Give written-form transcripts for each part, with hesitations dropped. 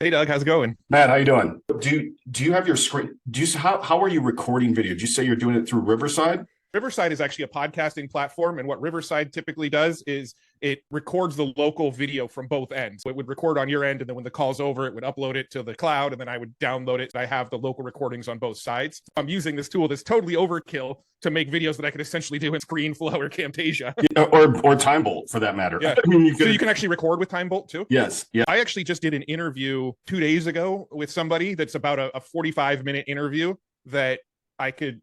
Hey Doug, how's it going? Matt, how you doing? Do you have your screen? How are you recording video? Did you say you're doing it through Riverside? Riverside is actually a podcasting platform, and what Riverside typically does is it records the local video from both ends. So it would record on your end, and then when the call's over, it would upload it to the cloud, and then I would download it. I have the local recordings on both sides. I'm using this tool that's totally overkill to make videos that I could essentially do in ScreenFlow or Camtasia. Yeah, or TimeBolt for that matter. Yeah. I mean, So you can actually record with TimeBolt too? Yes. Yeah. I actually just did an interview 2 days ago with somebody that's about a 45-minute interview that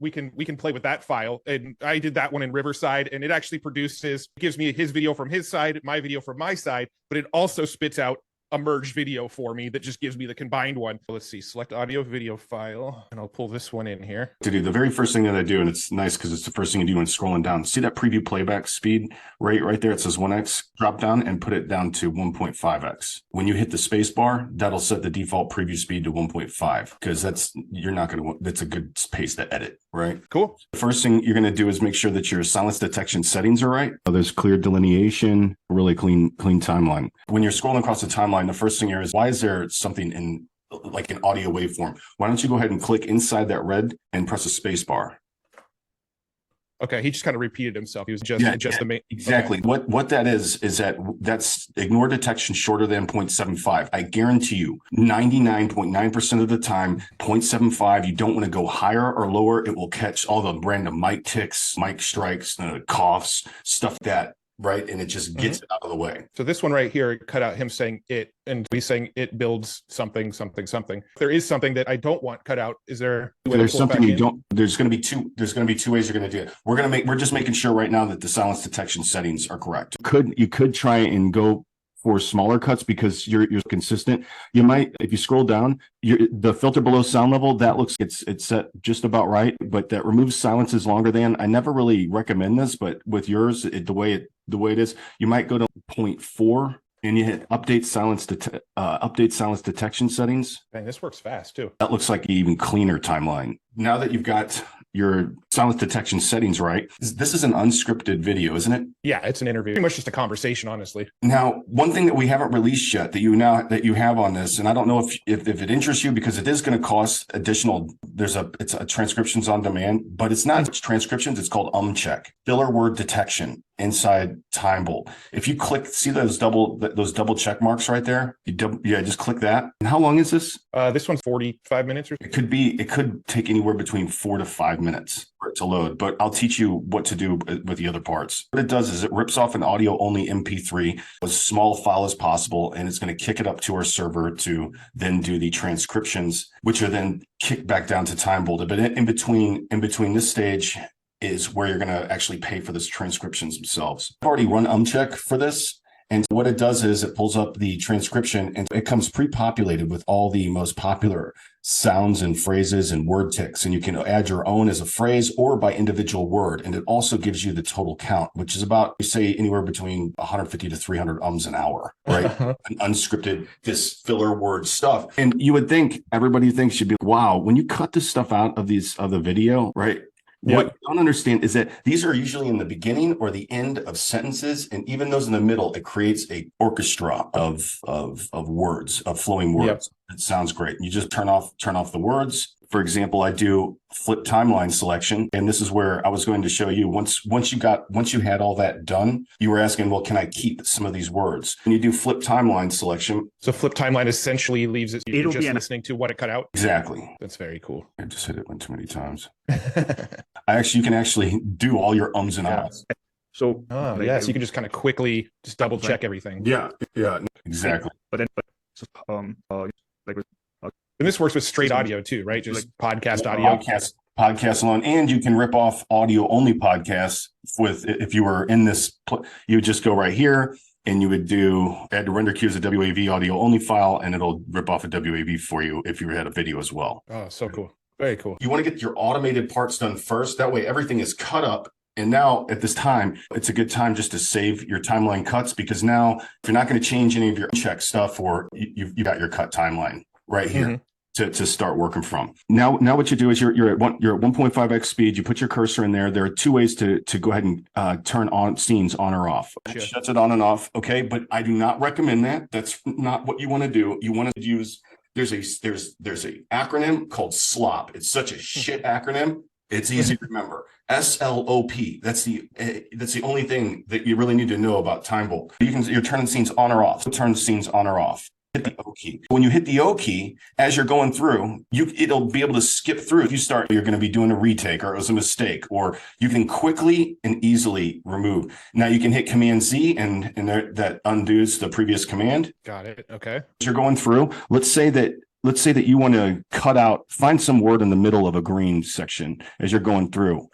we can play with that file. And I did that one in Riverside, and it actually gives me his video from his side, my video from my side, but it also spits out a merged video for me that just gives me the combined one. Let's see, select audio video file, and I'll pull this one in here. To do the very first thing that I do, and it's nice because it's the first thing you do when scrolling down. See that preview playback speed right there? It says 1x. Drop down and put it down to 1.5x. When you hit the space bar, that'll set the default preview speed to 1.5 because that's a good pace to edit, right? Cool. The first thing you're going to do is make sure that your silence detection settings are right. There's clear delineation, really clean timeline. When you're scrolling across the timeline, the first thing here is, why is there something in like an audio waveform? Why don't you go ahead and click inside that red and press a space bar? Okay, he just kind of repeated himself. He was just the main. Exactly. Okay. What that is that's ignore detection shorter than 0.75. I guarantee you 99.9% of the time, 0.75, you don't want to go higher or lower. It will catch all the random mic ticks, mic strikes, coughs, stuff like that. Right. And it just gets it out of the way. So this one right here cut out him saying it, and he's saying it builds something. If there is something that I don't want cut out, is there? There's something you don't. There's going to be two ways you're going to do it. We're just making sure right now that the silence detection settings are correct. You could try and go for smaller cuts because you're consistent. You might, if you scroll down, the filter below sound level, that looks it's set just about right, but that removes silences longer than. I never really recommend this, but with yours, the way it is, you might go to 0.4 and you hit update silence detection settings. Dang, this works fast too. That looks like an even cleaner timeline. Now that you've got your silence detection settings right, this is an unscripted video, isn't it? Yeah, it's an interview. Pretty much just a conversation, honestly. Now, one thing that we haven't released yet that you have on this, and I don't know if it interests you because it is going to cost additional. It's a transcriptions on demand, but it's not transcriptions. It's called Umcheck, filler word detection inside TimeBolt. If you click, see those double check marks right there? Just click that. And how long is this? This one's 45 minutes or so. It could take anywhere between 4 to 5 minutes for it to load, but I'll teach you what to do with the other parts. What it does is it rips off an audio only MP3, as small file as possible, and it's going to kick it up to our server to then do the transcriptions, which are then kicked back down to TimeBolt. But in between this stage is where you're going to actually pay for this transcriptions themselves. I've already run Umcheck for this. And what it does is it pulls up the transcription and it comes pre-populated with all the most popular sounds and phrases and word ticks. And you can add your own as a phrase or by individual word. And it also gives you the total count, which is about, say, anywhere between 150 to 300 ums an hour, right? An unscripted, this filler word stuff. And you would think, everybody thinks you'd be, wow, when you cut this stuff out of the video, right? What you don't understand is that these are usually in the beginning or the end of sentences, and even those in the middle, it creates a orchestra of words, of flowing words. It sounds great. You just turn off the words. For example, I do flip timeline selection, and this is where I was going to show you once you had all that done, you were asking, well, can I keep some of these words? And you do flip timeline selection. So flip timeline essentially leaves it you're just listening to what it cut out. Exactly. That's very cool. I just hit it one too many times. You can actually do all your ums and ahs. So so you can just kind of quickly just double check everything. Yeah, exactly. And this works with straight audio too, right? Just podcast audio. Podcast alone, and you can rip off audio only podcasts if you were in this, you would just go right here and you would add to render queue as a WAV audio only file, and it'll rip off a WAV for you if you had a video as well. Oh, so cool. Very cool. You want to get your automated parts done first. That way everything is cut up. And now at this time, it's a good time just to save your timeline cuts, because now if you're not going to change any of your check stuff, or you got your cut timeline right here. to start working from. Now what you do is you're at 1.5x speed. You put your cursor in there. There are two ways to go ahead and turn on scenes on or off. It shuts it on and off. Okay, but I do not recommend that. That's not what you want to do. You want to use there's a acronym called SLOP. It's such a shit acronym. It's easy to remember. SLOP. That's the only thing that you really need to know about TimeBolt. You're turning scenes on or off. Turn scenes on or off. Hit the O key. When you hit the O key, as you're going through, it'll be able to skip through. If you're going to be doing a retake or it was a mistake, or you can quickly and easily remove. Now you can hit Command Z and that undoes the previous command. Got it. Okay. As you're going through, let's say that you want to find some word in the middle of a green section as you're going through.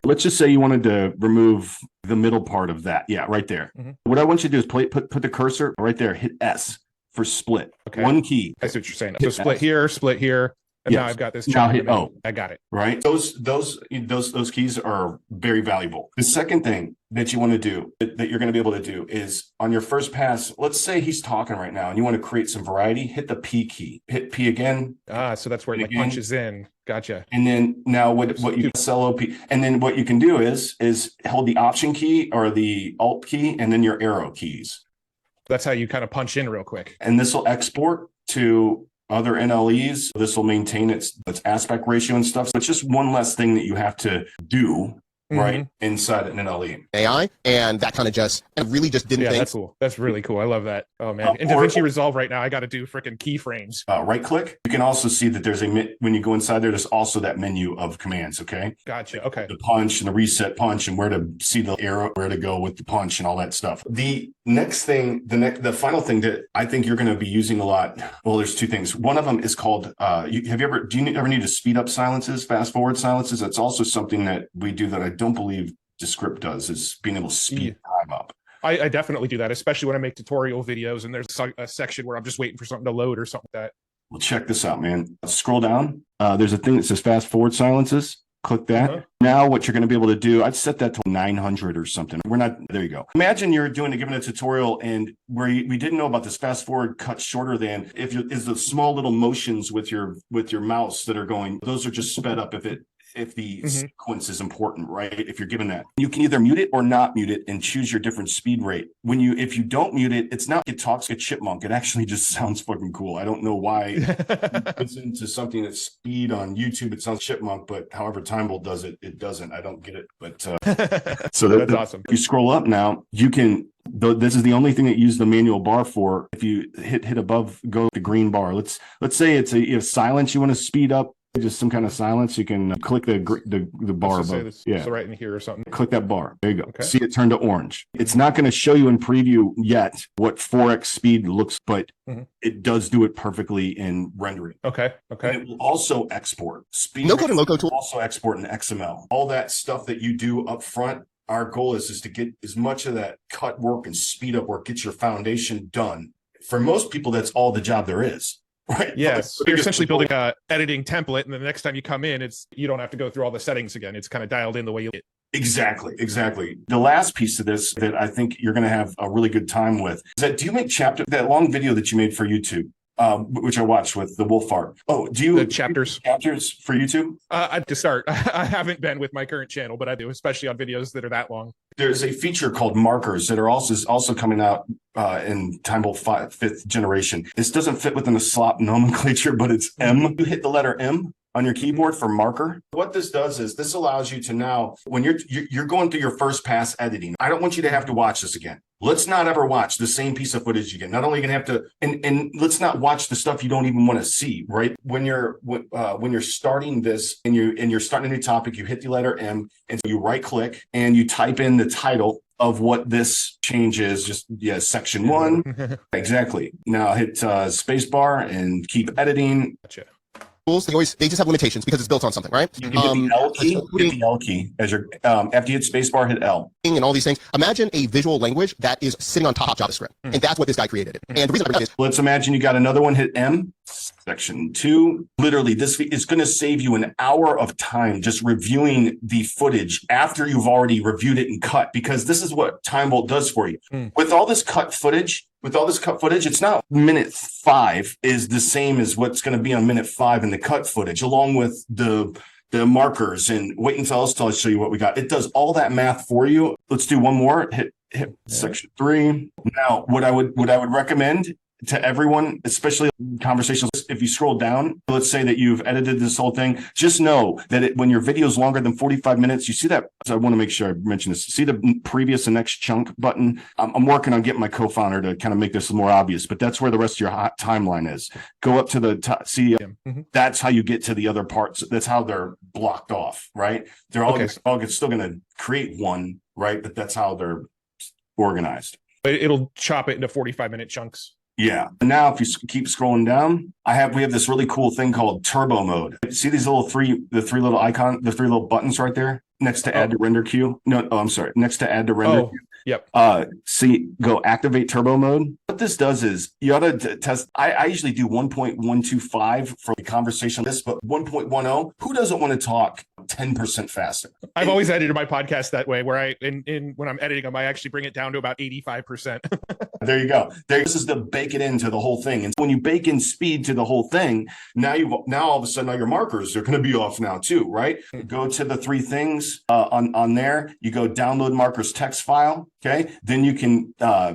Let's just say you wanted to remove the middle part of that. Yeah, right there. Mm-hmm. What I want you to do is put the cursor right there, hit S for split. Okay. One key. I see what you're saying. So split here. And now I've got this. Now hit O. I got it. Right. Those keys are very valuable. The second thing that you want to do that you're going to be able to do is on your first pass, let's say he's talking right now and you want to create some variety, hit the P key, hit P again. So that's where it punches in. Gotcha. And then now what you SLOP, and then what you can do is hold the Option key or the Alt key and then your arrow keys. That's how you kind of punch in real quick. And this will export to other NLEs. This will maintain its aspect ratio and stuff. So it's just one less thing that you have to do, right, inside an NLE. AI, and that kind of really just didn't think. That's cool. That's really cool. I love that. Oh, man. In DaVinci Resolve right now, I got to do freaking keyframes. Right click. You can also see that there's when you go inside there's also that menu of commands, okay? Gotcha. Okay. The punch and the reset punch and where to see the arrow, where to go with the punch and all that stuff. The next thing, the final thing that I think you're going to be using a lot, well, there's two things. One of them is called, do you ever need to speed up silences, fast forward silences? That's also something that we do that I don't believe Descript does, is being able to speed time up. I definitely do that, especially when I make tutorial videos and there's a section where I'm just waiting for something to load or something like that. Well, check this out, man. Scroll down. There's a thing that says fast forward silences. Click that. Now what you're going to be able to do, I'd set that to 900 or something. There you go. Imagine you're giving a tutorial and where we didn't know about this fast forward cut shorter than is the small little motions with your mouse that are going, those are just sped up if the sequence is important, right? If you're given that, you can either mute it or not mute it and choose your different speed rate. If you don't mute it, it's not, it talks like a chipmunk. It actually just sounds fucking cool. I don't know why it's into something that's speed on YouTube. It sounds chipmunk, but however TimeBolt does it, it doesn't. I don't get it, but so that's awesome. If you scroll up now, you can, this is the only thing that you use the manual bar for. If you hit above, go the green bar. Let's say it's a silence you want to speed up. Just some kind of silence, you can click the bar above. So right in here or something. Click that bar. There you go. Okay. See it turn to orange. It's not going to show you in preview yet what 4x speed looks, but it does do it perfectly in rendering. Okay. And it will also export. Speed no code and low-code tool. Also export in XML. All that stuff that you do up front, our goal is to get as much of that cut work and speed up work, get your foundation done. For most people, that's all the job there is. Right. Yes. So you're essentially building a editing template, and then the next time you come in, you don't have to go through all the settings again. It's kind of dialed in the way you get. Exactly. The last piece of this that I think you're going to have a really good time with is that do you make that long video that you made for YouTube, which I watched with the wolf art? Oh, do you the chapters for YouTube? To start, I haven't been with my current channel, but I do, especially on videos that are that long. There's a feature called markers that are also coming out in TimeBolt 5th generation. This doesn't fit within the SLOP nomenclature, but it's M. You hit the letter M on your keyboard for marker. What this does is this allows you to now, when you're going through your first pass editing, I don't want you to have to watch this again. Let's not ever watch the same piece of footage again. Not only are you going to have to, and let's not watch the stuff you don't even want to see, right? When you're starting this and you're starting a new topic, you hit the letter M and you right click and you type in the title of what this change is, section 1. Exactly. Now hit space bar and keep editing. Gotcha. Tools, they just have limitations because it's built on something, right? You can hit the L key as your after you hit spacebar, hit L. And all these things. Imagine a visual language that is sitting on top of JavaScript. And that's what this guy created. And the reason I is, let's imagine you got another one, hit M, section 2. Literally, this is going to save you an hour of time just reviewing the footage after you've already reviewed it and cut, because this is what TimeBolt does for you. With all this cut footage, with all this cut footage, it's not minute 5 is the same as what's going to be on minute 5 in the cut footage, along with the markers. And wait until I show you what we got. It does all that math for you. Let's do one more. Hit section 3. Now, what I would recommend to everyone, especially conversations, if you scroll down, let's say that you've edited this whole thing, just know that when your video is longer than 45 minutes, you see that. So I want to make sure I mention this. See the previous and next chunk button? I'm working on getting my co-founder to kind of make this more obvious, but that's where the rest of your timeline is. Go up to the top, see, that's how you get to the other parts. That's how they're blocked off, right? They're all, still going to create one, right? But that's how they're organized. But it'll chop it into 45-minute chunks. Yeah. And now if you keep scrolling down, we have this really cool thing called turbo mode. See these the three little buttons right there next to add to render queue? No, I'm sorry. Next to add to render queue. Yep. Go activate turbo mode. What this does is you ought to test. I usually do 1.125 for the conversation list, but 1.10, who doesn't want to talk 10% faster? I've always edited my podcast that way, where when I'm editing them, I actually bring it down to about 85%. There you go. This is to bake it into the whole thing. And when you bake in speed to the whole thing, now all of a sudden all your markers are going to be off now too, right? Go to the 3 things on there. You go download markers text file. Okay. Then you can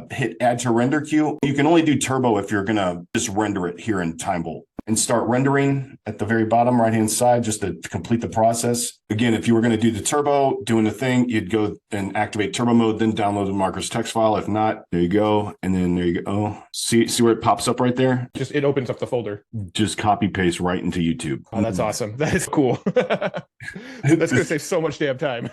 hit add to render queue. You can only do turbo if you're going to just render it here in TimeBolt. And start rendering at the very bottom right-hand side just to complete the process. Again, if you were going to do the turbo, doing the thing, you'd go and activate turbo mode, then download the markers text file. If not, there you go. And then there you go. Oh, see where it pops up right there? It opens up the folder. Just copy paste right into YouTube. Oh, that's awesome. That is cool. That's going to save so much damn time.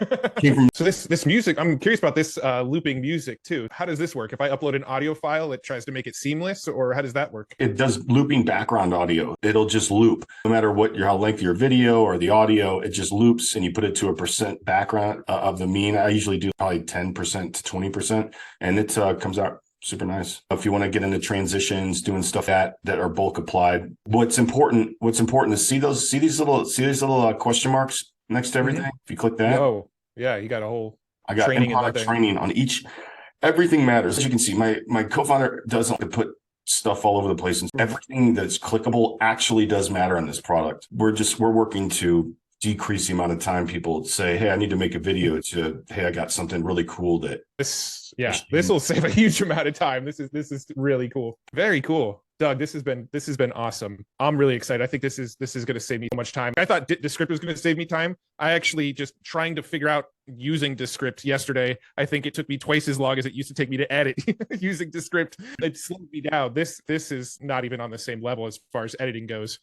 So this music, I'm curious about this looping music too. How does this work? If I upload an audio file, it tries to make it seamless, or how does that work? It does looping background audio. It'll just loop no matter how lengthy your video or the audio. It just loops, and you put it to a percent background of the mean. I usually do probably 10% to 20%, and it comes out super nice. If you want to get into transitions, doing stuff that are bulk applied, what's important is see these little question marks next to everything. If you click that, oh yeah, you got a whole. I got training on each. Everything matters. As you can see, my co-founder doesn't like to put stuff all over the place, and everything that's clickable actually does matter on this product. We're working to decrease the amount of time people say, hey, I need to make a video, to, hey, I got something really cool that this will save a huge amount of time. This is really cool. Very cool. Doug, this has been awesome. I'm really excited. I think this is going to save me so much time. I thought Descript was going to save me time. I actually just trying to figure out using Descript yesterday. I think it took me twice as long as it used to take me to edit using Descript. It slowed me down. This is not even on the same level as far as editing goes.